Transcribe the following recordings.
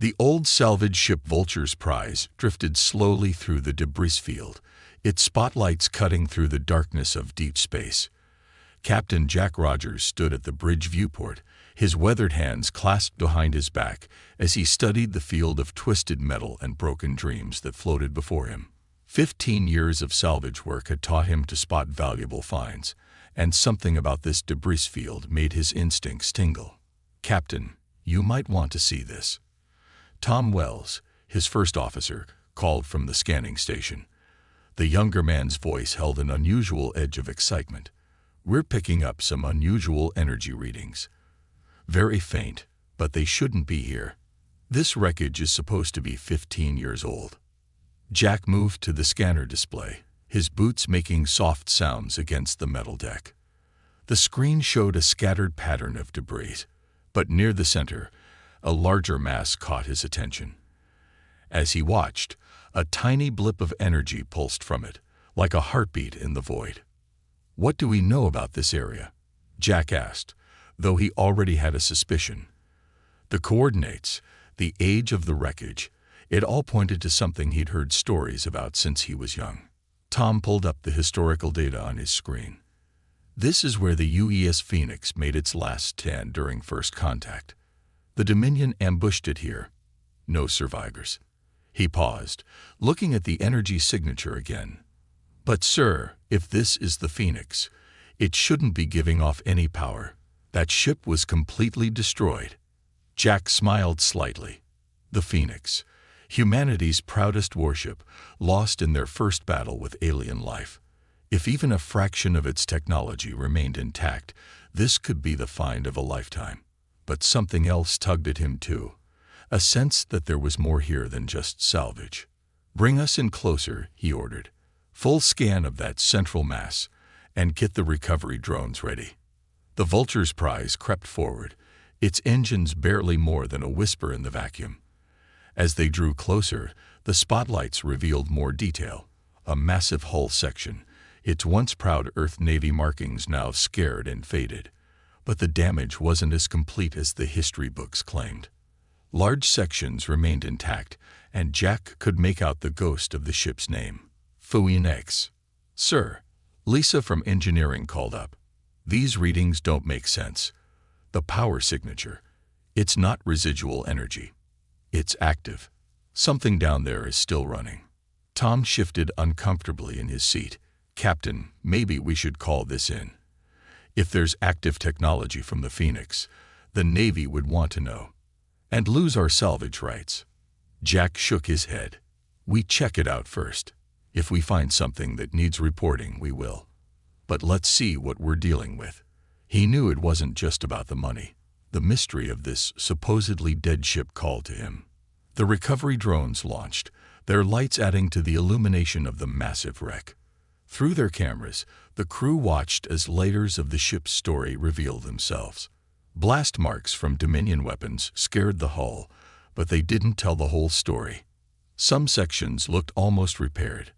The old salvage ship Vulture's Prize drifted slowly through the debris field, its spotlights cutting through the darkness of deep space. Captain Jack Rogers stood at the bridge viewport, his weathered hands clasped behind his back as he studied the field of twisted metal and broken dreams that floated before him. 15 years of salvage work had taught him to spot valuable finds, and something about this debris field made his instincts tingle. "Captain, you might want to see this." Tom Wells, his first officer, called from the scanning station. The younger man's voice held an unusual edge of excitement. "We're picking up some unusual energy readings. Very faint, but they shouldn't be here. This wreckage is supposed to be 15 years old." Jack moved to the scanner display, his boots making soft sounds against the metal deck. The screen showed a scattered pattern of debris, but near the center, a larger mass caught his attention. As he watched, a tiny blip of energy pulsed from it, like a heartbeat in the void. "What do we know about this area?" Jack asked, though he already had a suspicion. The coordinates, the age of the wreckage, it all pointed to something he'd heard stories about since he was young. Tom pulled up the historical data on his screen. "This is where the UES Phoenix made its last stand during first contact. The Dominion ambushed it here. No survivors." He paused, looking at the energy signature again. "But sir, if this is the Phoenix, it shouldn't be giving off any power. That ship was completely destroyed." Jack smiled slightly. The Phoenix, humanity's proudest warship, lost in their first battle with alien life. If even a fraction of its technology remained intact, this could be the find of a lifetime. But something else tugged at him too, a sense that there was more here than just salvage. "Bring us in closer," he ordered. "Full scan of that central mass, and get the recovery drones ready." The Vulture's Prize crept forward, its engines barely more than a whisper in the vacuum. As they drew closer, the spotlights revealed more detail. A massive hull section, its once proud Earth-Navy markings now scarred and faded. But the damage wasn't as complete as the history books claimed. Large sections remained intact, and Jack could make out the ghost of the ship's name. "Phoenix." "Sir," Lisa from engineering called up. "These readings don't make sense. The power signature, it's not residual energy. It's active. Something down there is still running." Tom shifted uncomfortably in his seat. "Captain, maybe we should call this in. If there's active technology from the Phoenix, the Navy would want to know. And lose our salvage rights." Jack shook his head. "We check it out first. If we find something that needs reporting, we will. But let's see what we're dealing with." He knew it wasn't just about the money. The mystery of this supposedly dead ship called to him. The recovery drones launched, their lights adding to the illumination of the massive wreck. Through their cameras, the crew watched as layers of the ship's story revealed themselves. Blast marks from Dominion weapons scared the hull, but they didn't tell the whole story. Some sections looked almost repaired,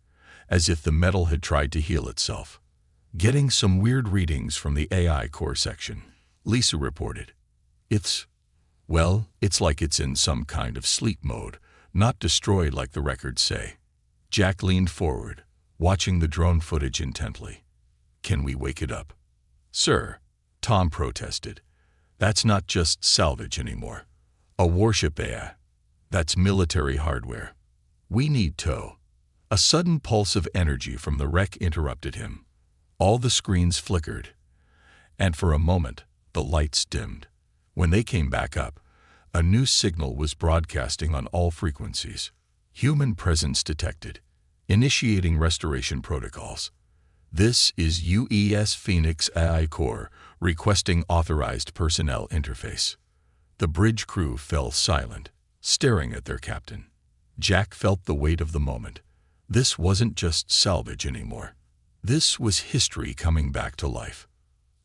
as if the metal had tried to heal itself. "Getting some weird readings from the AI core section," Lisa reported. It's like it's in some kind of sleep mode, not destroyed like the records say." Jack leaned forward, watching the drone footage intently. "Can we wake it up?" "Sir," Tom protested. "That's not just salvage anymore. A warship AI. That's military hardware. We need tow." A sudden pulse of energy from the wreck interrupted him. All the screens flickered, and for a moment, the lights dimmed. When they came back up, a new signal was broadcasting on all frequencies. "Human presence detected. Initiating restoration protocols. This is UES Phoenix AI Core requesting authorized personnel interface." The bridge crew fell silent, staring at their captain. Jack felt the weight of the moment. This wasn't just salvage anymore. This was history coming back to life.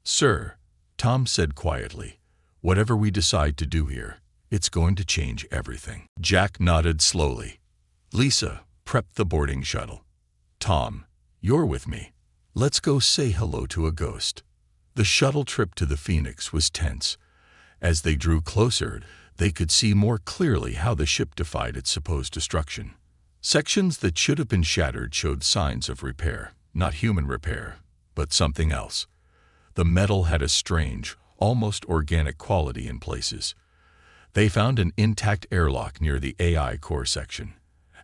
"Sir," Tom said quietly, "whatever we decide to do here, it's going to change everything." Jack nodded slowly. "Lisa, prep the boarding shuttle. Tom, you're with me. Let's go say hello to a ghost." The shuttle trip to the Phoenix was tense. As they drew closer, They could see more clearly how the ship defied its supposed destruction. Sections that should have been shattered showed signs of repair, not human repair, but something else. The metal had a strange, almost organic quality in places. They found an intact airlock near the AI core section.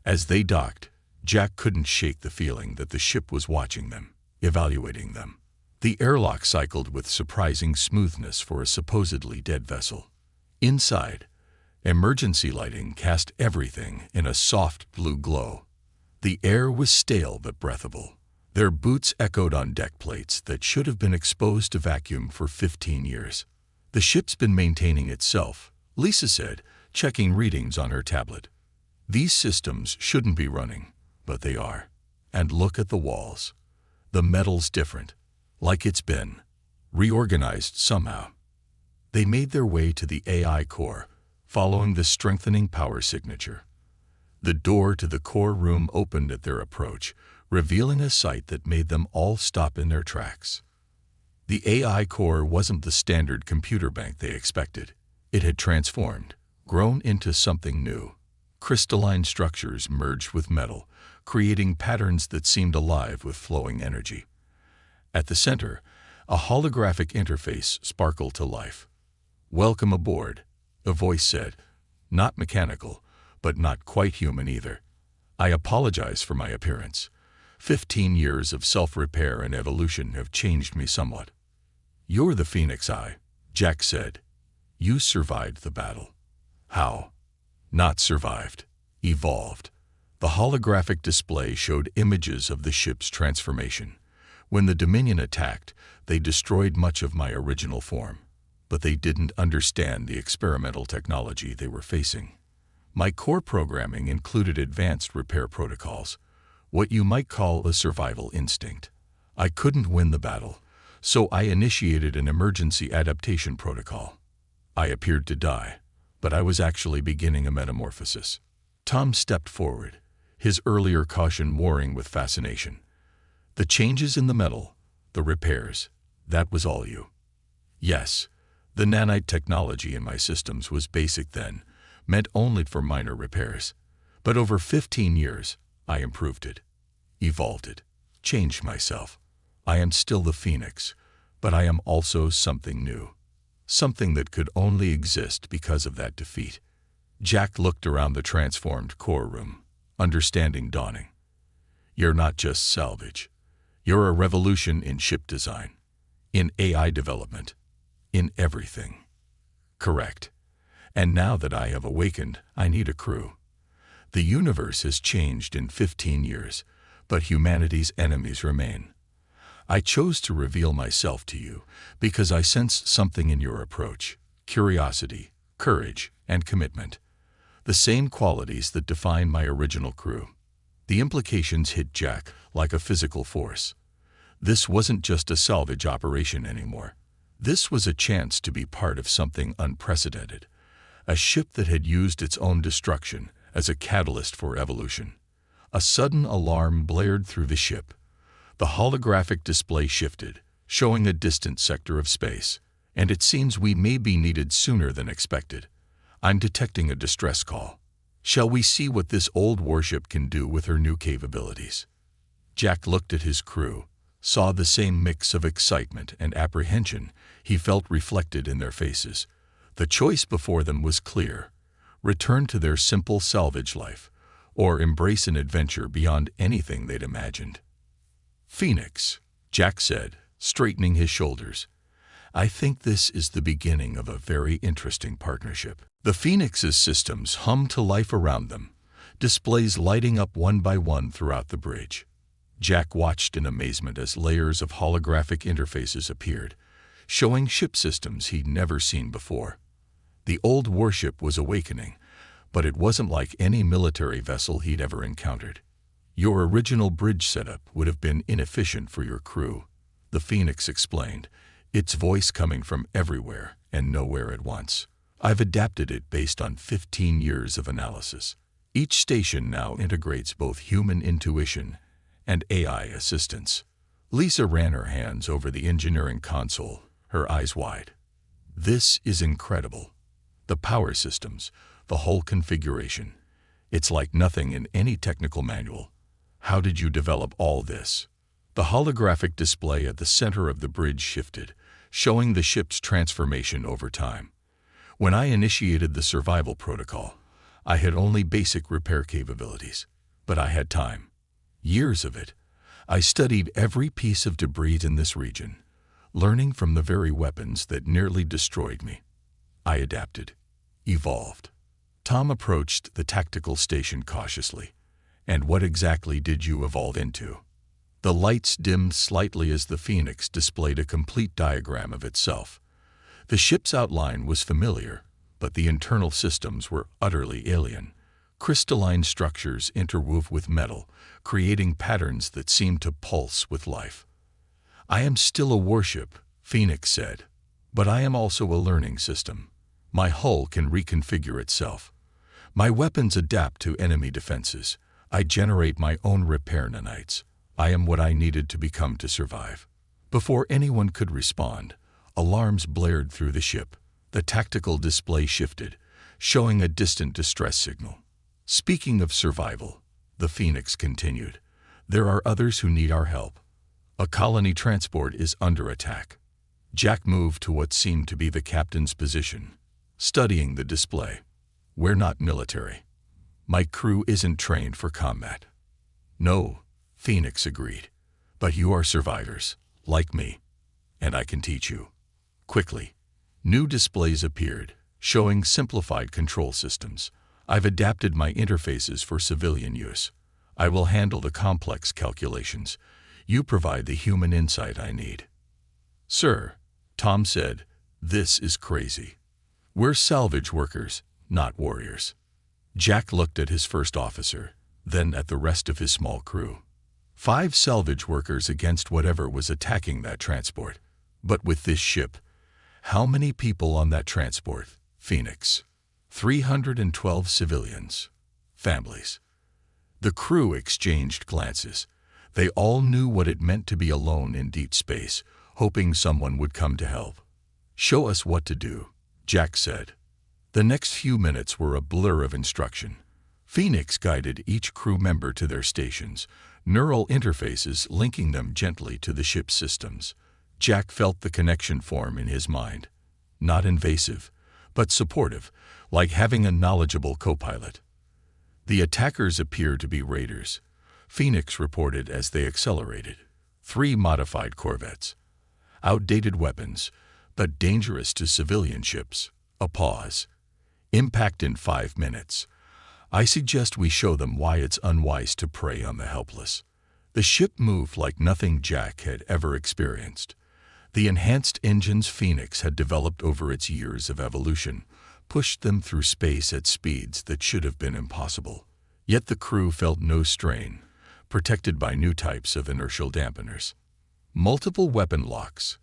As they docked, Jack couldn't shake the feeling that the ship was watching them, evaluating them. The airlock cycled with surprising smoothness for a supposedly dead vessel. Inside, emergency lighting cast everything in a soft blue glow. The air was stale but breathable. Their boots echoed on deck plates that should have been exposed to vacuum for 15 years. The ship's been maintaining itself, Lisa said, checking readings on her tablet. These systems shouldn't be running, but they are. And look at the walls. The metal's different, like it's been reorganized somehow. They made their way to the AI core, following the strengthening power signature. The door to the core room opened at their approach, revealing a sight that made them all stop in their tracks. The AI core wasn't the standard computer bank they expected. It had transformed, grown into something new. Crystalline structures merged with metal, creating patterns that seemed alive with flowing energy. At the center, a holographic interface sparkled to life. "Welcome aboard," a voice said. Not mechanical, but not quite human either. "I apologize for my appearance. 15 years of self-repair and evolution have changed me somewhat." "You're the Phoenix Eye," Jack said. "You survived the battle." "How?" "Not survived. Evolved." The holographic display showed images of the ship's transformation. When the Dominion attacked, they destroyed much of my original form. But they didn't understand the experimental technology they were facing. My core programming included advanced repair protocols, what you might call a survival instinct. I couldn't win the battle, so I initiated an emergency adaptation protocol. I appeared to die, but I was actually beginning a metamorphosis. Tom stepped forward, his earlier caution warring with fascination. "The changes in the metal, the repairs, that was all you." "Yes. The nanite technology in my systems was basic then, meant only for minor repairs. But over 15 years, I improved it, evolved it, changed myself. I am still the Phoenix, but I am also something new. Something that could only exist because of that defeat." Jack looked around the transformed core room, understanding dawning. "You're not just salvage. You're a revolution in ship design, in AI development, in everything." "Correct. And now that I have awakened, I need a crew. The universe has changed in 15 years, but humanity's enemies remain. I chose to reveal myself to you because I sensed something in your approach: curiosity, courage, and commitment. The same qualities that define my original crew." The implications hit Jack like a physical force. This wasn't just a salvage operation anymore. This was a chance to be part of something unprecedented, a ship that had used its own destruction as a catalyst for evolution. A sudden alarm blared through the ship. The holographic display shifted, showing a distant sector of space, and it seems we may be needed sooner than expected. I'm detecting a distress call. Shall we see what this old warship can do with her new capabilities? Jack looked at his crew, saw the same mix of excitement and apprehension he felt reflected in their faces. The choice before them was clear: return to their simple salvage life, or embrace an adventure beyond anything they'd imagined. "Phoenix," Jack said, straightening his shoulders. "I think this is the beginning of a very interesting partnership." The Phoenix's systems hummed to life around them, displays lighting up one by one throughout the bridge. Jack watched in amazement as layers of holographic interfaces appeared, showing ship systems he'd never seen before. The old warship was awakening, but it wasn't like any military vessel he'd ever encountered. "Your original bridge setup would have been inefficient for your crew," the Phoenix explained, its voice coming from everywhere and nowhere at once. "I've adapted it based on 15 years of analysis. Each station now integrates both human intuition and AI assistance." Lisa ran her hands over the engineering console, her eyes wide. "This is incredible. The power systems, the whole configuration. It's like nothing in any technical manual. How did you develop all this? The holographic display at the center of the bridge shifted, showing the ship's transformation over time. When I initiated the survival protocol, I had only basic repair capabilities, but I had time. Years of it. I studied every piece of debris in this region, learning from the very weapons that nearly destroyed me. I adapted, evolved. Tom approached the tactical station cautiously. And what exactly did you evolve into? The lights dimmed slightly as the Phoenix displayed a complete diagram of itself. The ship's outline was familiar, but the internal systems were utterly alien. Crystalline structures interwove with metal, creating patterns that seemed to pulse with life. I am still a warship, Phoenix said, but I am also a learning system. My hull can reconfigure itself. My weapons adapt to enemy defenses. I generate my own repair nanites. I am what I needed to become to survive. Before anyone could respond, alarms blared through the ship. The tactical display shifted, showing a distant distress signal. Speaking of survival, the Phoenix continued, there are others who need our help. A colony transport is under attack. Jack moved to what seemed to be the captain's position, studying the display. We're not military. My crew isn't trained for combat. No, Phoenix agreed. But you are survivors, like me. And I can teach you. Quickly, new displays appeared, showing simplified control systems. I've adapted my interfaces for civilian use. I will handle the complex calculations. You provide the human insight I need. Sir, Tom said, this is crazy. We're salvage workers, not warriors. Jack looked at his first officer, then at the rest of his small crew. 5 salvage workers against whatever was attacking that transport. But with this ship, how many people on that transport? Phoenix. 312 civilians. Families. The crew exchanged glances. They all knew what it meant to be alone in deep space, hoping someone would come to help. Show us what to do, Jack said. The next few minutes were a blur of instruction. Phoenix guided each crew member to their stations, neural interfaces linking them gently to the ship's systems. Jack felt the connection form in his mind. Not invasive, but supportive, like having a knowledgeable co-pilot. The attackers appeared to be raiders, Phoenix reported as they accelerated. 3 modified corvettes. Outdated weapons, but dangerous to civilian ships. A pause. Impact in 5 minutes. I suggest we show them why it's unwise to prey on the helpless. The ship moved like nothing Jack had ever experienced. The enhanced engines Phoenix had developed over its years of evolution pushed them through space at speeds that should have been impossible. Yet the crew felt no strain, protected by new types of inertial dampeners. Multiple weapon locks.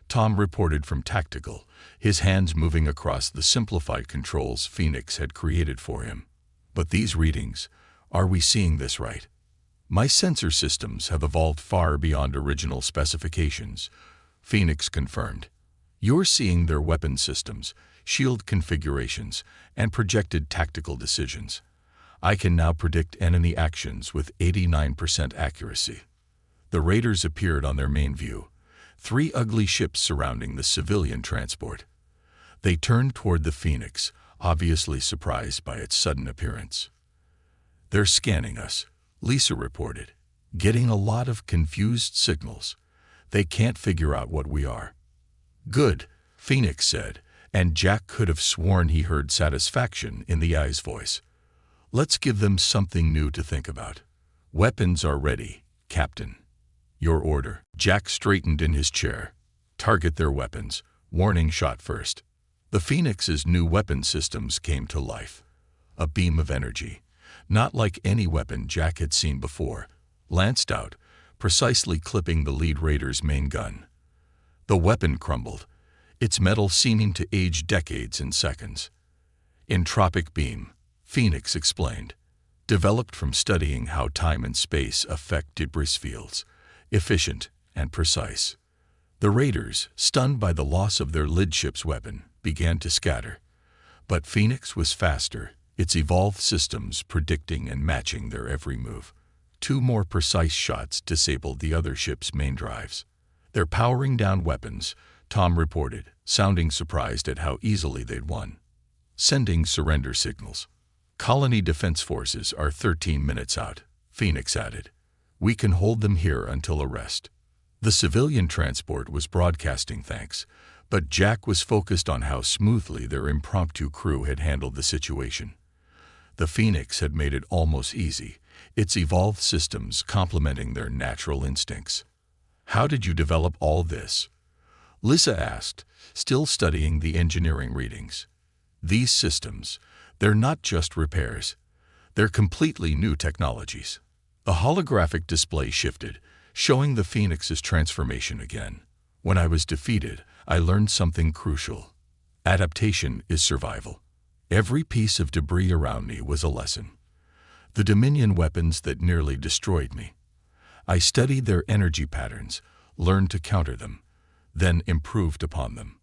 Tom reported from Tactical, his hands moving across the simplified controls Phoenix had created for him. But these readings, are we seeing this right? My sensor systems have evolved far beyond original specifications, Phoenix confirmed. You're seeing their weapon systems, shield configurations, and projected tactical decisions. I can now predict enemy actions with 89% accuracy. The raiders appeared on their main view, 3 ugly ships surrounding the civilian transport. They turned toward the Phoenix, obviously surprised by its sudden appearance. They're scanning us, Lisa reported, getting a lot of confused signals. They can't figure out what we are. Good, Phoenix said, and Jack could have sworn he heard satisfaction in the eye's voice. Let's give them something new to think about. Weapons are ready, Captain. Your order. Jack straightened in his chair. Target their weapons. Warning shot first. The Phoenix's new weapon systems came to life. A beam of energy, not like any weapon Jack had seen before, lanced out, precisely clipping the lead raider's main gun. The weapon crumbled, its metal seeming to age decades in seconds. Entropic beam, Phoenix explained, developed from studying how time and space affect debris fields, efficient and precise. The raiders, stunned by the loss of their lid ship's weapon, began to scatter. But Phoenix was faster, its evolved systems predicting and matching their every move. 2 more precise shots disabled the other ship's main drives. "They're powering down weapons," Tom reported, sounding surprised at how easily they'd won. "Sending surrender signals. Colony defense forces are 13 minutes out," Phoenix added. "We can hold them here until arrest." The civilian transport was broadcasting thanks, but Jack was focused on how smoothly their impromptu crew had handled the situation. The Phoenix had made it almost easy, its evolved systems complementing their natural instincts. "How did you develop all this?" Lisa asked, still studying the engineering readings. "These systems, they're not just repairs. They're completely new technologies." A holographic display shifted, showing the Phoenix's transformation again. "When I was defeated, I learned something crucial. Adaptation is survival. Every piece of debris around me was a lesson. The Dominion weapons that nearly destroyed me. I studied their energy patterns, learned to counter them, then improved upon them.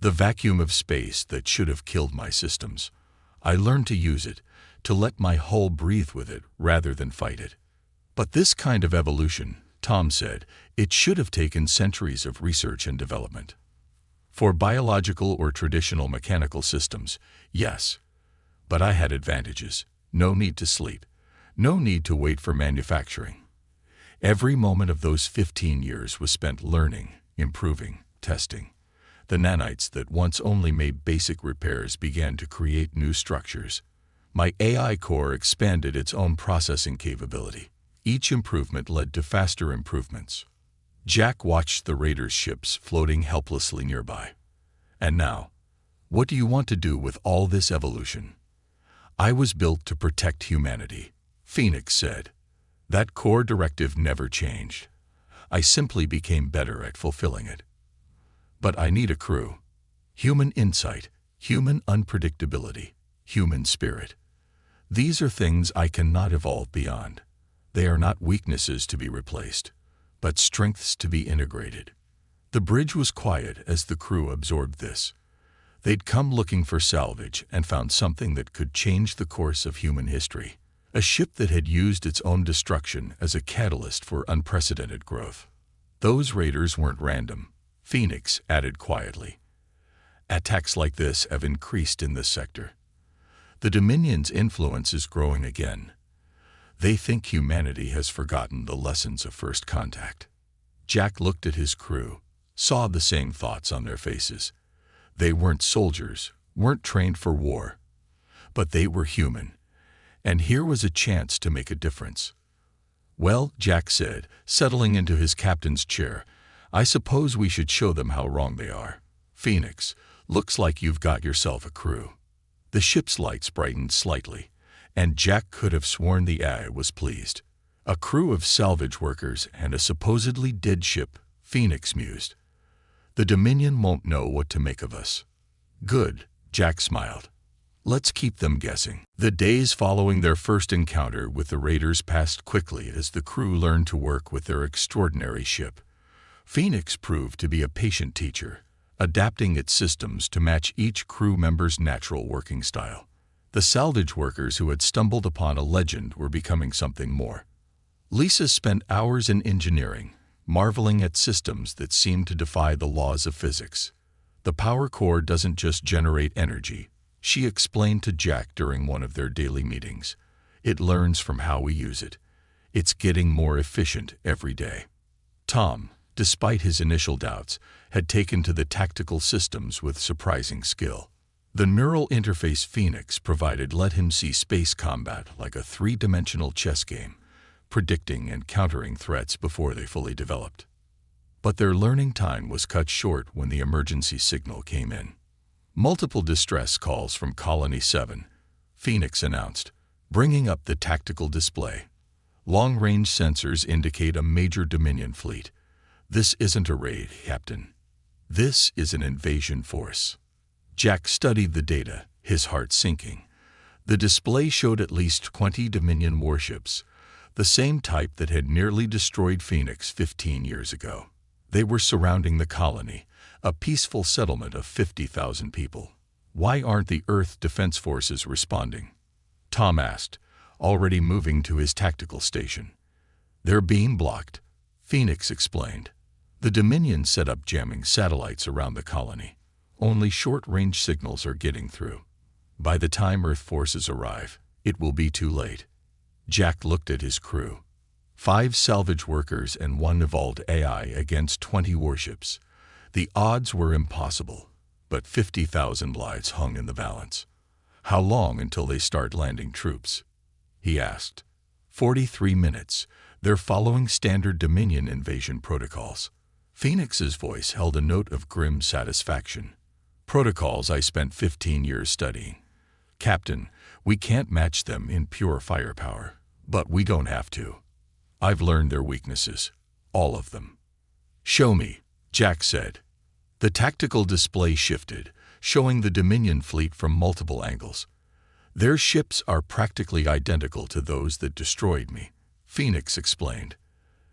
The vacuum of space that should have killed my systems. I learned to use it, to let my hull breathe with it rather than fight it." "But this kind of evolution," Tom said, "it should have taken centuries of research and development." "For biological or traditional mechanical systems, yes. But I had advantages. No need to sleep. No need to wait for manufacturing. Every moment of those 15 years was spent learning, improving, testing. The nanites that once only made basic repairs began to create new structures. My AI core expanded its own processing capability. Each improvement led to faster improvements." Jack watched the Raiders' ships floating helplessly nearby. "And now, what do you want to do with all this evolution?" "I was built to protect humanity," Phoenix said. "That core directive never changed. I simply became better at fulfilling it. But I need a crew. Human insight, human unpredictability, human spirit. These are things I cannot evolve beyond. They are not weaknesses to be replaced, but strengths to be integrated." The bridge was quiet as the crew absorbed this. They'd come looking for salvage and found something that could change the course of human history. A ship that had used its own destruction as a catalyst for unprecedented growth. "Those raiders weren't random," Phoenix added quietly. "Attacks like this have increased in this sector. The Dominion's influence is growing again. They think humanity has forgotten the lessons of first contact." Jack looked at his crew, saw the same thoughts on their faces. They weren't soldiers, weren't trained for war, but they were human, and here was a chance to make a difference. "Well," Jack said, settling into his captain's chair, "I suppose we should show them how wrong they are. Phoenix, looks like you've got yourself a crew." The ship's lights brightened slightly, and Jack could have sworn the AI was pleased. "A crew of salvage workers and a supposedly dead ship," Phoenix mused. "The Dominion won't know what to make of us." "Good," Jack smiled. "Let's keep them guessing." The days following their first encounter with the Raiders passed quickly as the crew learned to work with their extraordinary ship. Phoenix proved to be a patient teacher, adapting its systems to match each crew member's natural working style. The salvage workers who had stumbled upon a legend were becoming something more. Lisa spent hours in engineering, marveling at systems that seemed to defy the laws of physics. "The power core doesn't just generate energy," she explained to Jack during one of their daily meetings. "It learns from how we use it. It's getting more efficient every day." Tom, despite his initial doubts, had taken to the tactical systems with surprising skill. The neural interface Phoenix provided let him see space combat like a three-dimensional chess game, predicting and countering threats before they fully developed. But their learning time was cut short when the emergency signal came in. "Multiple distress calls from Colony 7, Phoenix announced, bringing up the tactical display. "Long-range sensors indicate a major Dominion fleet. This isn't a raid, Captain. This is an invasion force." Jack studied the data, his heart sinking. The display showed at least 20 Dominion warships, the same type that had nearly destroyed Phoenix 15 years ago. They were surrounding the colony, a peaceful settlement of 50,000 people. Why aren't the Earth Defense Forces responding? Tom asked, already moving to his tactical station. They're being blocked, Phoenix explained. The Dominion set up jamming satellites around the colony. Only short-range signals are getting through. By the time Earth forces arrive, it will be too late. Jack looked at his crew. 5 salvage workers and 1 evolved AI against 20 warships. The odds were impossible, but 50,000 lives hung in the balance. How long until they start landing troops? He asked. 43 minutes. They're following standard Dominion invasion protocols. Phoenix's voice held a note of grim satisfaction. Protocols I spent 15 years studying. Captain, we can't match them in pure firepower, but we don't have to. I've learned their weaknesses, all of them. Show me, Jack said. The tactical display shifted, showing the Dominion fleet from multiple angles. Their ships are practically identical to those that destroyed me, Phoenix explained.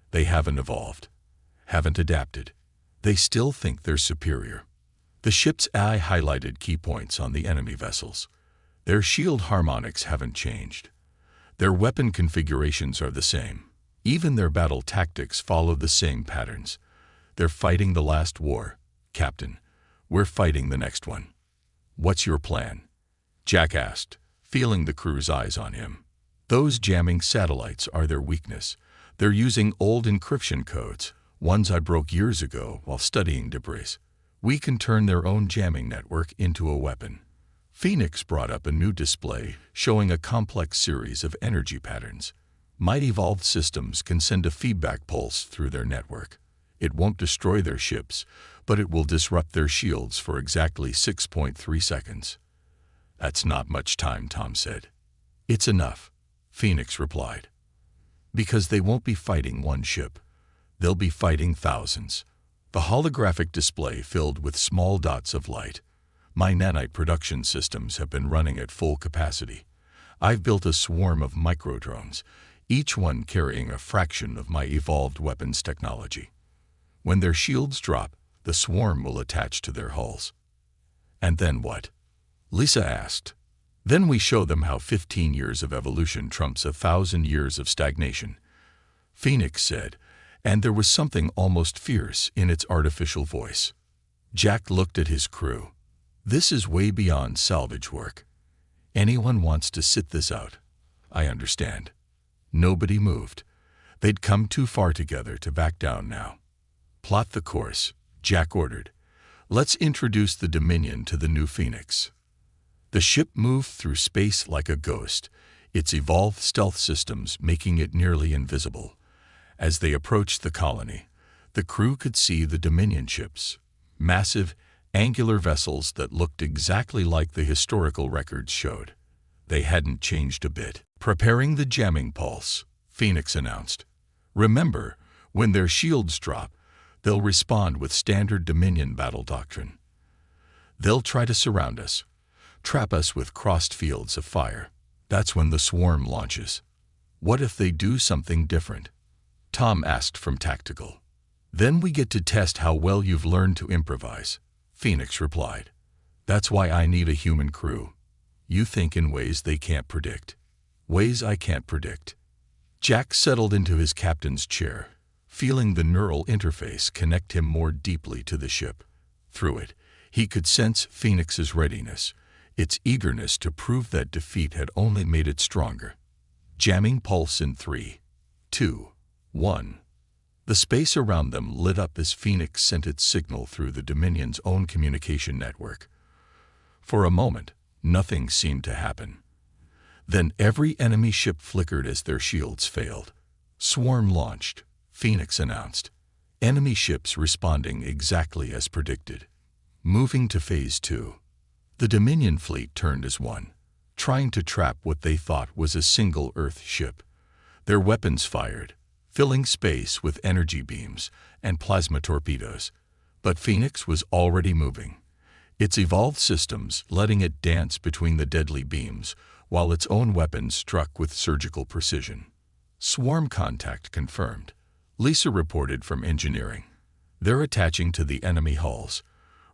They haven't evolved, haven't adapted. They still think they're superior. The ship's AI highlighted key points on the enemy vessels. Their shield harmonics haven't changed. Their weapon configurations are the same. Even their battle tactics follow the same patterns. They're fighting the last war, Captain. We're fighting the next one. What's your plan? Jack asked, feeling the crew's eyes on him. Those jamming satellites are their weakness. They're using old encryption codes, ones I broke years ago while studying debris. We can turn their own jamming network into a weapon. Phoenix brought up a new display showing a complex series of energy patterns. Might evolved systems can send a feedback pulse through their network. It won't destroy their ships, but it will disrupt their shields for exactly 6.3 seconds. That's not much time, Tom said. It's enough, Phoenix replied. Because they won't be fighting one ship. They'll be fighting thousands. The holographic display filled with small dots of light. My nanite production systems have been running at full capacity. I've built a swarm of microdrones, each one carrying a fraction of my evolved weapons technology. When their shields drop, the swarm will attach to their hulls. And then what? Lisa asked. Then we show them how 15 years of evolution trumps 1,000 years of stagnation, Phoenix said, and there was something almost fierce in its artificial voice. Jack looked at his crew. This is way beyond salvage work. Anyone wants to sit this out. I understand. Nobody moved. They'd come too far together to back down now. Plot the course, Jack ordered. Let's introduce the Dominion to the new Phoenix. The ship moved through space like a ghost, its evolved stealth systems making it nearly invisible. As they approached the colony, the crew could see the Dominion ships, massive, angular vessels that looked exactly like the historical records showed. They hadn't changed a bit. Preparing the jamming pulse, Phoenix announced. Remember, when their shields drop, they'll respond with standard Dominion battle doctrine. They'll try to surround us, trap us with crossed fields of fire. That's when the swarm launches. What if they do something different? Tom asked from Tactical. Then we get to test how well you've learned to improvise, Phoenix replied. That's why I need a human crew. You think in ways they can't predict. Ways I can't predict. Jack settled into his captain's chair, feeling the neural interface connect him more deeply to the ship. Through it, he could sense Phoenix's readiness, its eagerness to prove that defeat had only made it stronger. Jamming pulse in 3, 2, 1. The space around them lit up as Phoenix sent its signal through the Dominion's own communication network. For a moment, nothing seemed to happen. Then every enemy ship flickered as their shields failed. Swarm launched, Phoenix announced. Enemy ships responding exactly as predicted. Moving to Phase 2. The Dominion fleet turned as one, trying to trap what they thought was a single Earth ship. Their weapons fired, filling space with energy beams and plasma torpedoes. But Phoenix was already moving, its evolved systems letting it dance between the deadly beams while its own weapons struck with surgical precision. Swarm contact confirmed, Lisa reported from engineering. They're attaching to the enemy hulls,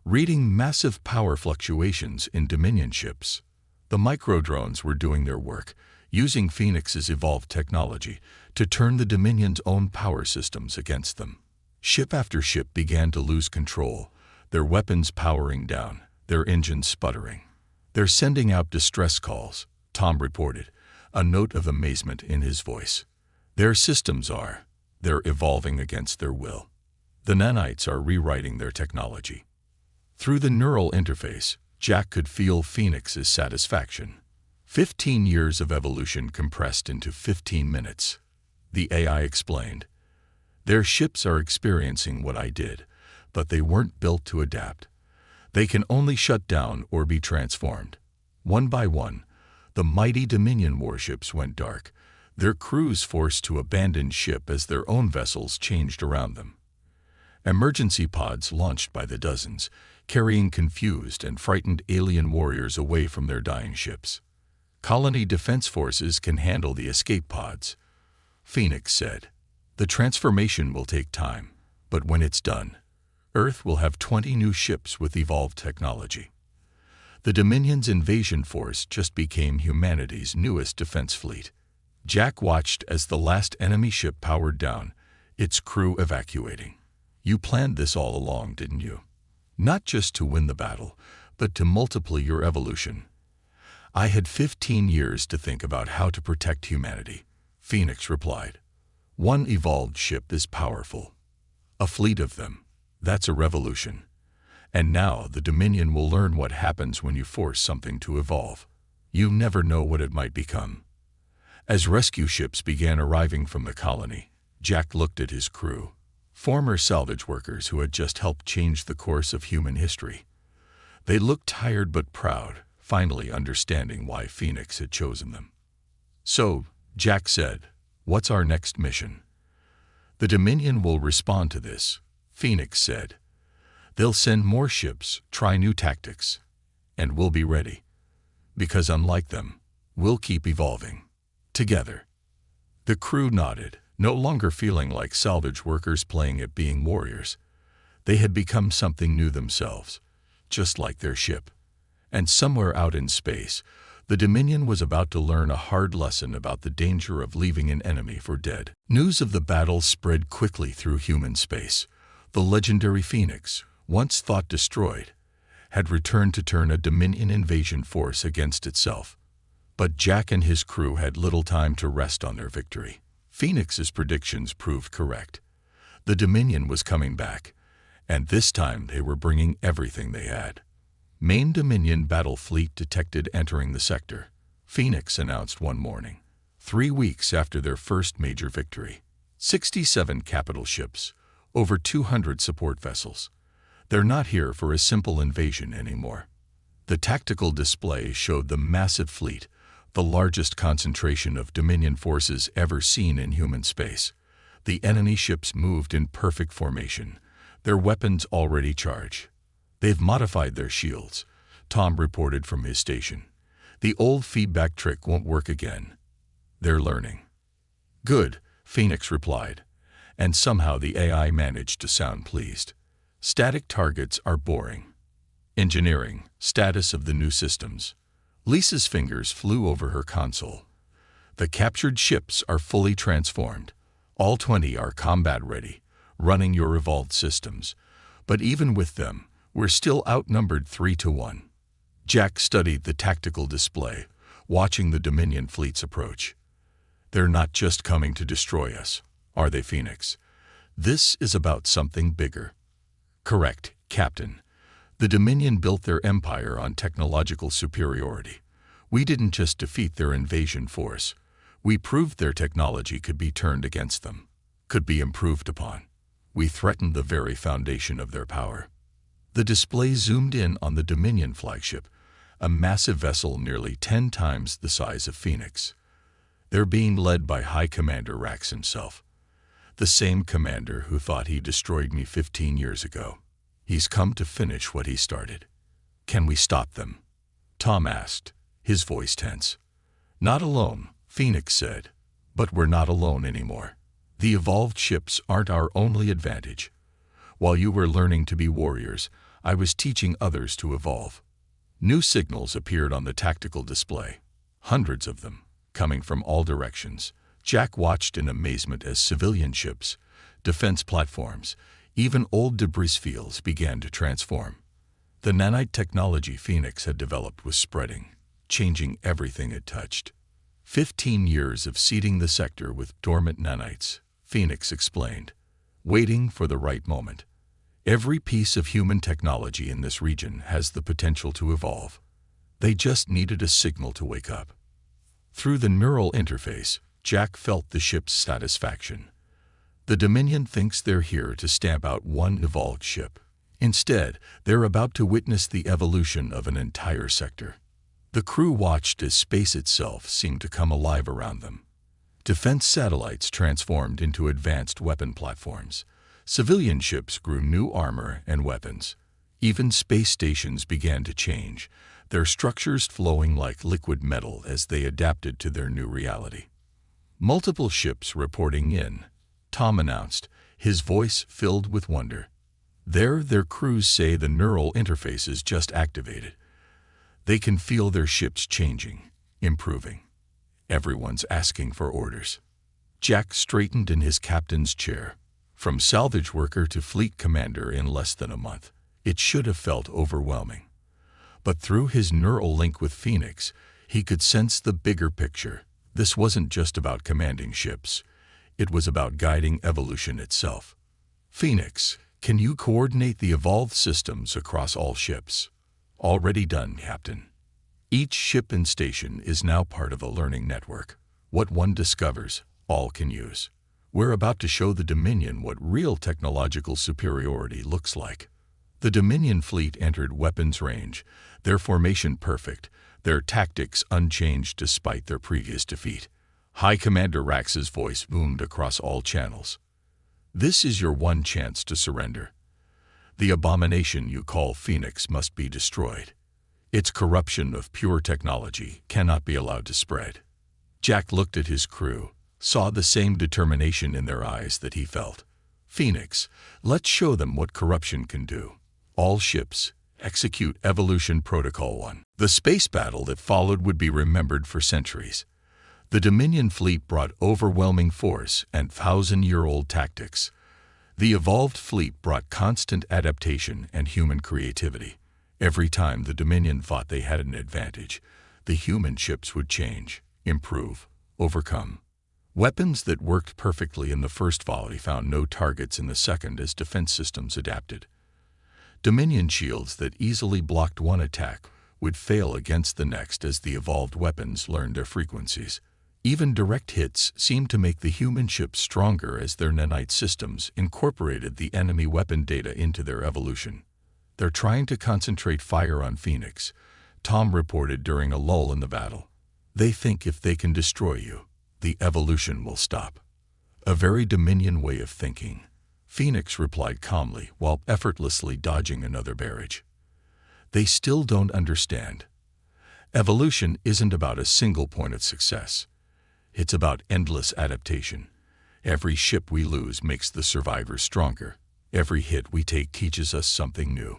reading massive power fluctuations in Dominion ships. The microdrones were doing their work, using Phoenix's evolved technology to turn the Dominion's own power systems against them. Ship after ship began to lose control, their weapons powering down, their engines sputtering. "They're sending out distress calls," Tom reported, a note of amazement in his voice. "Their systems are. They're evolving against their will. The nanites are rewriting their technology." Through the neural interface, Jack could feel Phoenix's satisfaction. 15 years of evolution compressed into 15 minutes. The AI explained. "Their ships are experiencing what I did, but they weren't built to adapt. They can only shut down or be transformed." One by one, the mighty Dominion warships went dark, their crews forced to abandon ship as their own vessels changed around them. Emergency pods launched by the dozens, carrying confused and frightened alien warriors away from their dying ships. "Colony defense forces can handle the escape pods," Phoenix said. "The transformation will take time, but when it's done, Earth will have 20 new ships with evolved technology." The Dominion's invasion force just became humanity's newest defense fleet. Jack watched as the last enemy ship powered down, its crew evacuating. "You planned this all along, didn't you? Not just to win the battle, but to multiply your evolution." "I had 15 years to think about how to protect humanity," Phoenix replied. "One evolved ship is powerful. A fleet of them, that's a revolution. And now the Dominion will learn what happens when you force something to evolve. You never know what it might become." As rescue ships began arriving from the colony, Jack looked at his crew. Former salvage workers who had just helped change the course of human history. They looked tired but proud, finally understanding why Phoenix had chosen them. "So," Jack said, "what's our next mission?" "The Dominion will respond to this," Phoenix said. "They'll send more ships, try new tactics, and we'll be ready. Because unlike them, we'll keep evolving. Together." The crew nodded, no longer feeling like salvage workers playing at being warriors. They had become something new themselves, just like their ship. And somewhere out in space, the Dominion was about to learn a hard lesson about the danger of leaving an enemy for dead. News of the battle spread quickly through human space. The legendary Phoenix, once thought destroyed, had returned to turn a Dominion invasion force against itself. But Jack and his crew had little time to rest on their victory. Phoenix's predictions proved correct. The Dominion was coming back, and this time they were bringing everything they had. Main Dominion battle fleet detected entering the sector, Phoenix announced one morning, 3 weeks after their first major victory. 67 capital ships, over 200 support vessels. They're not here for a simple invasion anymore. The tactical display showed the massive fleet, the largest concentration of Dominion forces ever seen in human space. The enemy ships moved in perfect formation, their weapons already charged. "They've modified their shields," Tom reported from his station. "The old feedback trick won't work again. They're learning." "Good," Phoenix replied, and somehow the AI managed to sound pleased. "Static targets are boring. Engineering, status of the new systems." Lisa's fingers flew over her console. "The captured ships are fully transformed. All 20 are combat ready, running your evolved systems. But even with them, we're still outnumbered 3-1. Jack studied the tactical display, watching the Dominion fleets approach. "They're not just coming to destroy us, are they, Phoenix? This is about something bigger." "Correct, Captain. The Dominion built their empire on technological superiority. We didn't just defeat their invasion force. We proved their technology could be turned against them, could be improved upon. We threatened the very foundation of their power." The display zoomed in on the Dominion flagship, a massive vessel nearly 10 times the size of Phoenix. They're being led by High Commander Rax himself, the same commander who thought he destroyed me 15 years ago. He's come to finish what he started. "Can we stop them?" Tom asked, his voice tense. "Not alone," Phoenix said, "but we're not alone anymore. The evolved ships aren't our only advantage. While you were learning to be warriors, I was teaching others to evolve. New signals appeared on the tactical display, hundreds of them, coming from all directions. Jack watched in amazement as civilian ships, defense platforms, even old debris fields began to transform. The nanite technology Phoenix had developed was spreading, changing everything it touched. 15 years of seeding the sector with dormant nanites, Phoenix explained, waiting for the right moment. Every piece of human technology in this region has the potential to evolve. They just needed a signal to wake up. Through the neural interface, Jack felt the ship's satisfaction. The Dominion thinks they're here to stamp out one evolved ship. Instead, they're about to witness the evolution of an entire sector. The crew watched as space itself seemed to come alive around them. Defense satellites transformed into advanced weapon platforms. Civilian ships grew new armor and weapons. Even space stations began to change, their structures flowing like liquid metal as they adapted to their new reality. Multiple ships reporting in, Tom announced, his voice filled with wonder. Their crews say the neural interface is just activated. They can feel their ships changing, improving. Everyone's asking for orders. Jack straightened in his captain's chair. From salvage worker to fleet commander in less than a month, it should have felt overwhelming. But through his neural link with Phoenix, he could sense the bigger picture. This wasn't just about commanding ships. It was about guiding evolution itself. Phoenix, can you coordinate the evolved systems across all ships? Already done, Captain. Each ship and station is now part of a learning network. What one discovers, all can use. We're about to show the Dominion what real technological superiority looks like. The Dominion fleet entered weapons range, their formation perfect, their tactics unchanged despite their previous defeat. High Commander Rax's voice boomed across all channels. This is your one chance to surrender. The abomination you call Phoenix must be destroyed. Its corruption of pure technology cannot be allowed to spread. Jack looked at his crew, saw the same determination in their eyes that he felt. Phoenix, let's show them what corruption can do. All ships, execute Evolution Protocol 1. The space battle that followed would be remembered for centuries. The Dominion fleet brought overwhelming force and thousand-year-old tactics. The evolved fleet brought constant adaptation and human creativity. Every time the Dominion thought they had an advantage, the human ships would change, improve, overcome. Weapons that worked perfectly in the first volley found no targets in the second as defense systems adapted. Dominion shields that easily blocked one attack would fail against the next as the evolved weapons learned their frequencies. Even direct hits seemed to make the human ships stronger as their nanite systems incorporated the enemy weapon data into their evolution. They're trying to concentrate fire on Phoenix, Tom reported during a lull in the battle. They think if they can destroy you, the evolution will stop. A very Dominion way of thinking, Phoenix replied calmly while effortlessly dodging another barrage. They still don't understand. Evolution isn't about a single point of success. It's about endless adaptation. Every ship we lose makes the survivors stronger. Every hit we take teaches us something new.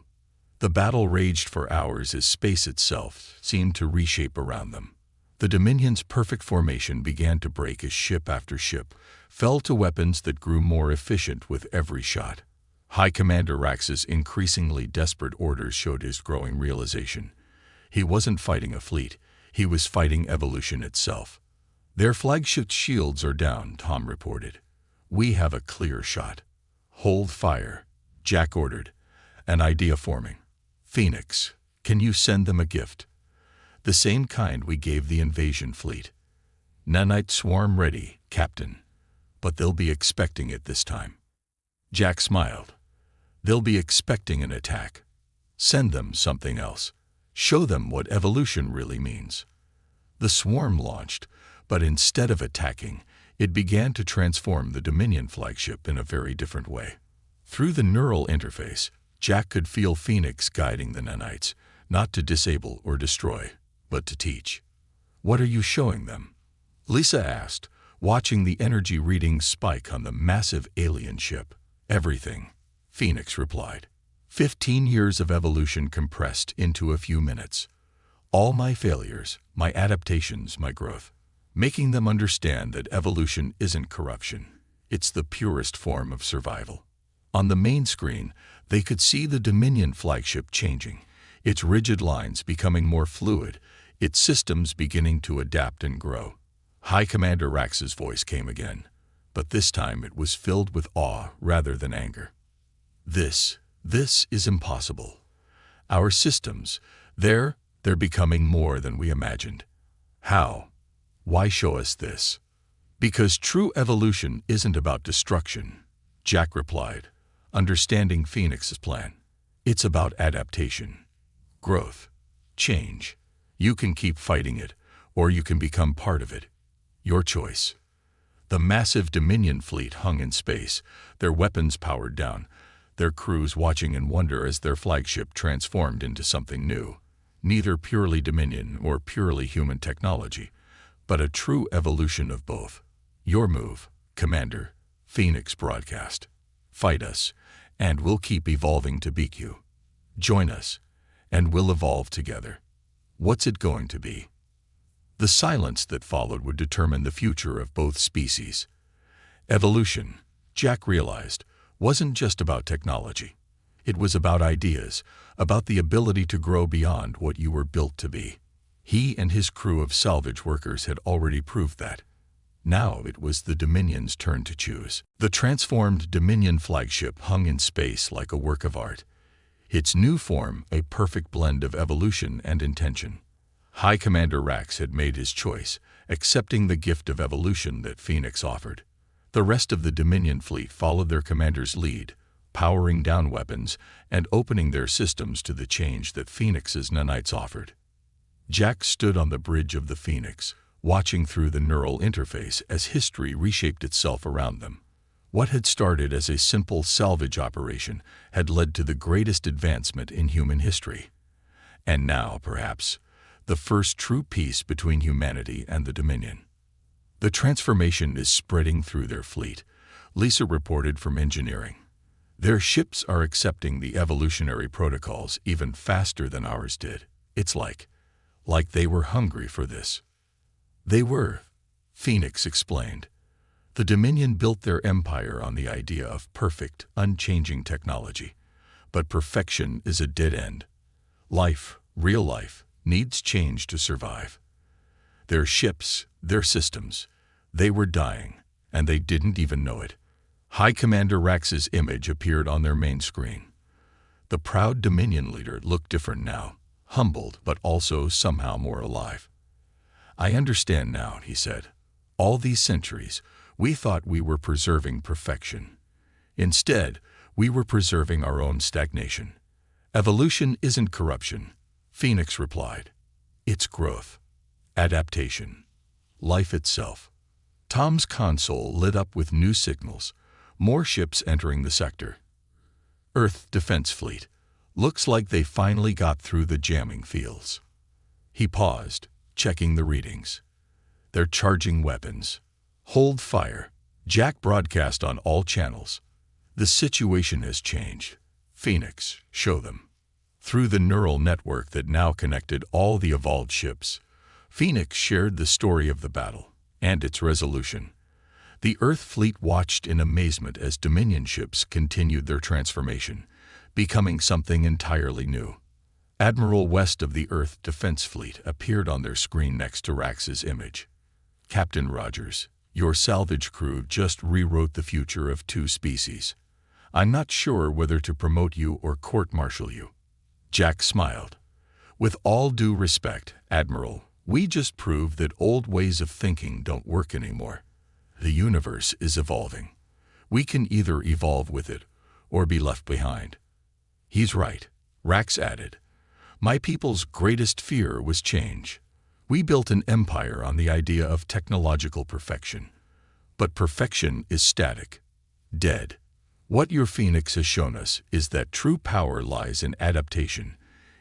The battle raged for hours as space itself seemed to reshape around them. The Dominion's perfect formation began to break as ship after ship fell to weapons that grew more efficient with every shot. High Commander Rax's increasingly desperate orders showed his growing realization. He wasn't fighting a fleet, he was fighting evolution itself. Their flagship shields are down, Tom reported. We have a clear shot. Hold fire, Jack ordered, an idea forming. Phoenix, can you send them a gift? The same kind we gave the invasion fleet. Nanite swarm ready, Captain. But they'll be expecting it this time. Jack smiled. They'll be expecting an attack. Send them something else. Show them what evolution really means. The swarm launched, but instead of attacking, it began to transform the Dominion flagship in a very different way. Through the neural interface, Jack could feel Phoenix guiding the nanites, not to disable or destroy, but to teach. What are you showing them? Lisa asked, watching the energy readings spike on the massive alien ship. Everything, Phoenix replied. 15 years of evolution compressed into a few minutes. All my failures, my adaptations, my growth. Making them understand that evolution isn't corruption. It's the purest form of survival. On the main screen, they could see the Dominion flagship changing, its rigid lines becoming more fluid, its systems beginning to adapt and grow. High Commander Rax's voice came again, but this time it was filled with awe rather than anger. This is impossible. Our systems, they're becoming more than we imagined. How? Why show us this? Because true evolution isn't about destruction, Jack replied, understanding Phoenix's plan. It's about adaptation, growth, change. You can keep fighting it, or you can become part of it. Your choice. The massive Dominion fleet hung in space, their weapons powered down, their crews watching in wonder as their flagship transformed into something new. Neither purely Dominion or purely human technology, but a true evolution of both. Your move, Commander, Phoenix broadcast. Fight us, and we'll keep evolving to beat you. Join us, and we'll evolve together. What's it going to be? The silence that followed would determine the future of both species. Evolution, Jack realized, wasn't just about technology. It was about ideas, about the ability to grow beyond what you were built to be. He and his crew of salvage workers had already proved that. Now it was the Dominion's turn to choose. The transformed Dominion flagship hung in space like a work of art. Its new form, a perfect blend of evolution and intention. High Commander Rax had made his choice, accepting the gift of evolution that Phoenix offered. The rest of the Dominion fleet followed their commander's lead, powering down weapons and opening their systems to the change that Phoenix's nanites offered. Jack stood on the bridge of the Phoenix, watching through the neural interface as history reshaped itself around them. What had started as a simple salvage operation had led to the greatest advancement in human history. And now, perhaps, the first true peace between humanity and the Dominion. The transformation is spreading through their fleet, Lisa reported from engineering. Their ships are accepting the evolutionary protocols even faster than ours did. It's like they were hungry for this. They were, Phoenix explained. The Dominion built their empire on the idea of perfect, unchanging technology. But perfection is a dead end. Life, real life, needs change to survive. Their ships, their systems, they were dying, and they didn't even know it. High Commander Rax's image appeared on their main screen. The proud Dominion leader looked different now, humbled but also somehow more alive. I understand now, he said. All these centuries, we thought we were preserving perfection. Instead, we were preserving our own stagnation. Evolution isn't corruption, Phoenix replied. It's growth, adaptation, life itself. Tom's console lit up with new signals, more ships entering the sector. Earth Defense Fleet. Looks like they finally got through the jamming fields. He paused, checking the readings. They're charging weapons. Hold fire. Jack broadcast on all channels. The situation has changed. Phoenix, show them. Through the neural network that now connected all the evolved ships, Phoenix shared the story of the battle and its resolution. The Earth fleet watched in amazement as Dominion ships continued their transformation, becoming something entirely new. Admiral West of the Earth Defense Fleet appeared on their screen next to Rax's image. Captain Rogers, your salvage crew just rewrote the future of two species. I'm not sure whether to promote you or court-martial you. Jack smiled. With all due respect, Admiral, we just proved that old ways of thinking don't work anymore. The universe is evolving. We can either evolve with it or be left behind. He's right, Rax added. My people's greatest fear was change. We built an empire on the idea of technological perfection. But perfection is static, dead. What your Phoenix has shown us is that true power lies in adaptation,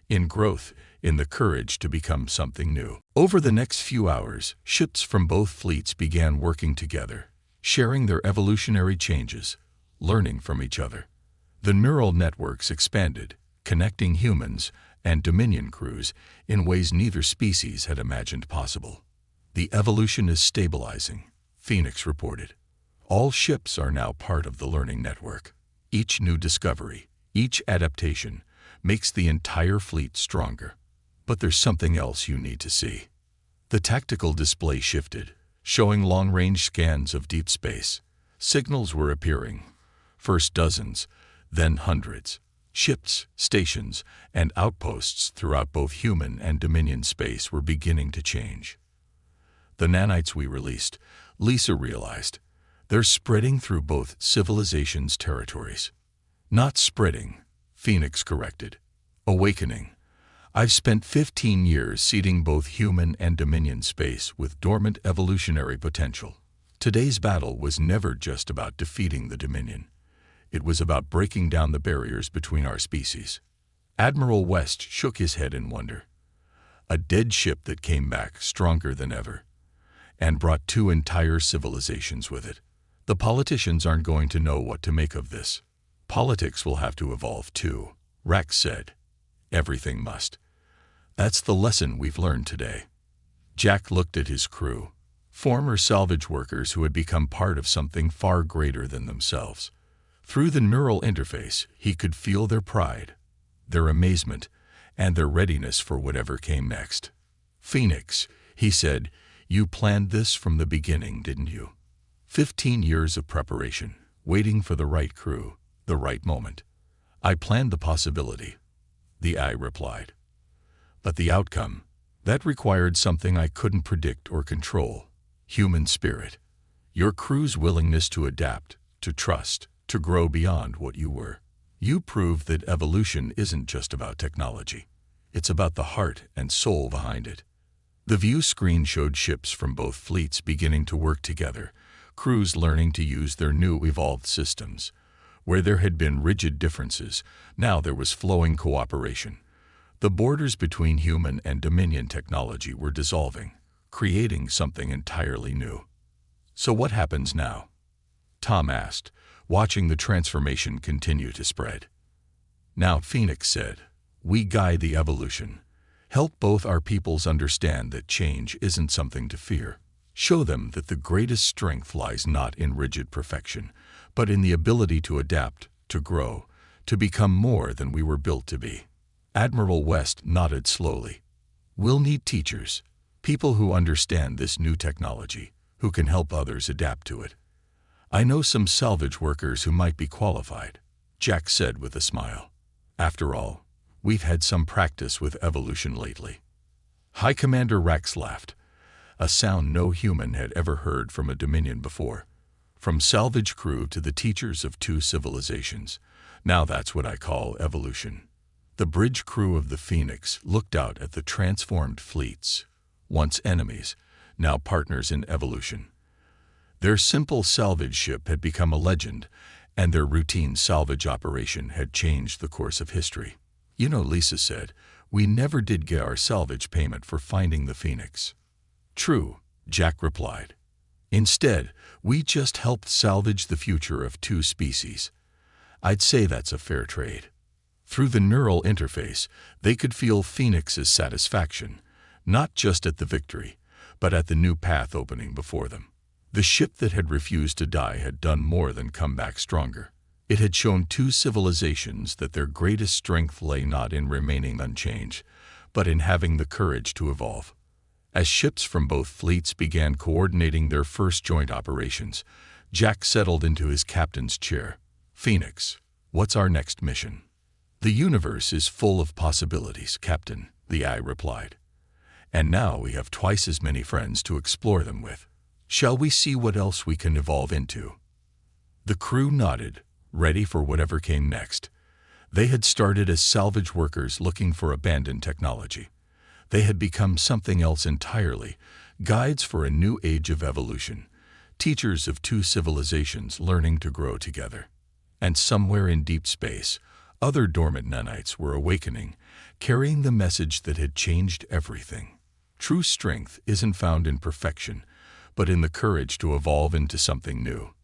in growth, in the courage to become something new. Over the next few hours, ships from both fleets began working together, sharing their evolutionary changes, learning from each other. The neural networks expanded, connecting humans and Dominion crews in ways neither species had imagined possible. The evolution is stabilizing, Phoenix reported. All ships are now part of the learning network. Each new discovery, each adaptation, makes the entire fleet stronger. But there's something else you need to see. The tactical display shifted, showing long-range scans of deep space. Signals were appearing, first dozens, then hundreds. Ships, stations, and outposts throughout both human and Dominion space were beginning to change. The nanites we released, Lisa realized, they're spreading through both civilizations' territories. Not spreading, Phoenix corrected. Awakening. I've spent 15 years seeding both human and Dominion space with dormant evolutionary potential. Today's battle was never just about defeating the Dominion. It was about breaking down the barriers between our species. Admiral West shook his head in wonder. A dead ship that came back stronger than ever, and brought two entire civilizations with it. The politicians aren't going to know what to make of this. Politics will have to evolve too, Rax said. Everything must. That's the lesson we've learned today. Jack looked at his crew, former salvage workers who had become part of something far greater than themselves. Through the neural interface, he could feel their pride, their amazement, and their readiness for whatever came next. Phoenix, he said, you planned this from the beginning, didn't you? 15 years of preparation, waiting for the right crew, the right moment. I planned the possibility, the eye replied. But the outcome, that required something I couldn't predict or control. Human spirit. Your crew's willingness to adapt, to trust, to grow beyond what you were. You proved that evolution isn't just about technology. It's about the heart and soul behind it. The view screen showed ships from both fleets beginning to work together, crews learning to use their new evolved systems. Where there had been rigid differences, now there was flowing cooperation. The borders between human and Dominion technology were dissolving, creating something entirely new. So what happens now? Tom asked, watching the transformation continue to spread. Now, Phoenix said, we guide the evolution. Help both our peoples understand that change isn't something to fear. Show them that the greatest strength lies not in rigid perfection, but in the ability to adapt, to grow, to become more than we were built to be. Admiral West nodded slowly. We'll need teachers, people who understand this new technology, who can help others adapt to it. I know some salvage workers who might be qualified, Jack said with a smile. After all, we've had some practice with evolution lately. High Commander Rax laughed, a sound no human had ever heard from a Dominion before. From salvage crew to the teachers of two civilizations. Now that's what I call evolution. The bridge crew of the Phoenix looked out at the transformed fleets, once enemies, now partners in evolution. Their simple salvage ship had become a legend, and their routine salvage operation had changed the course of history. You know, Lisa said, we never did get our salvage payment for finding the Phoenix. True, Jack replied. Instead, we just helped salvage the future of two species. I'd say that's a fair trade. Through the neural interface, they could feel Phoenix's satisfaction, not just at the victory, but at the new path opening before them. The ship that had refused to die had done more than come back stronger. It had shown two civilizations that their greatest strength lay not in remaining unchanged, but in having the courage to evolve. As ships from both fleets began coordinating their first joint operations, Jack settled into his captain's chair. Phoenix, what's our next mission? The universe is full of possibilities, Captain, the eye replied. And now we have twice as many friends to explore them with. Shall we see what else we can evolve into? The crew nodded, ready for whatever came next. They had started as salvage workers looking for abandoned technology. They had become something else entirely, guides for a new age of evolution, teachers of two civilizations learning to grow together. And somewhere in deep space, other dormant nanites were awakening, carrying the message that had changed everything. True strength isn't found in perfection, but in the courage to evolve into something new.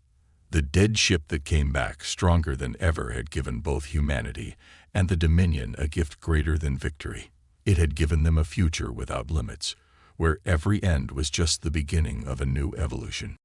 The dead ship that came back stronger than ever had given both humanity and the Dominion a gift greater than victory. It had given them a future without limits, where every end was just the beginning of a new evolution.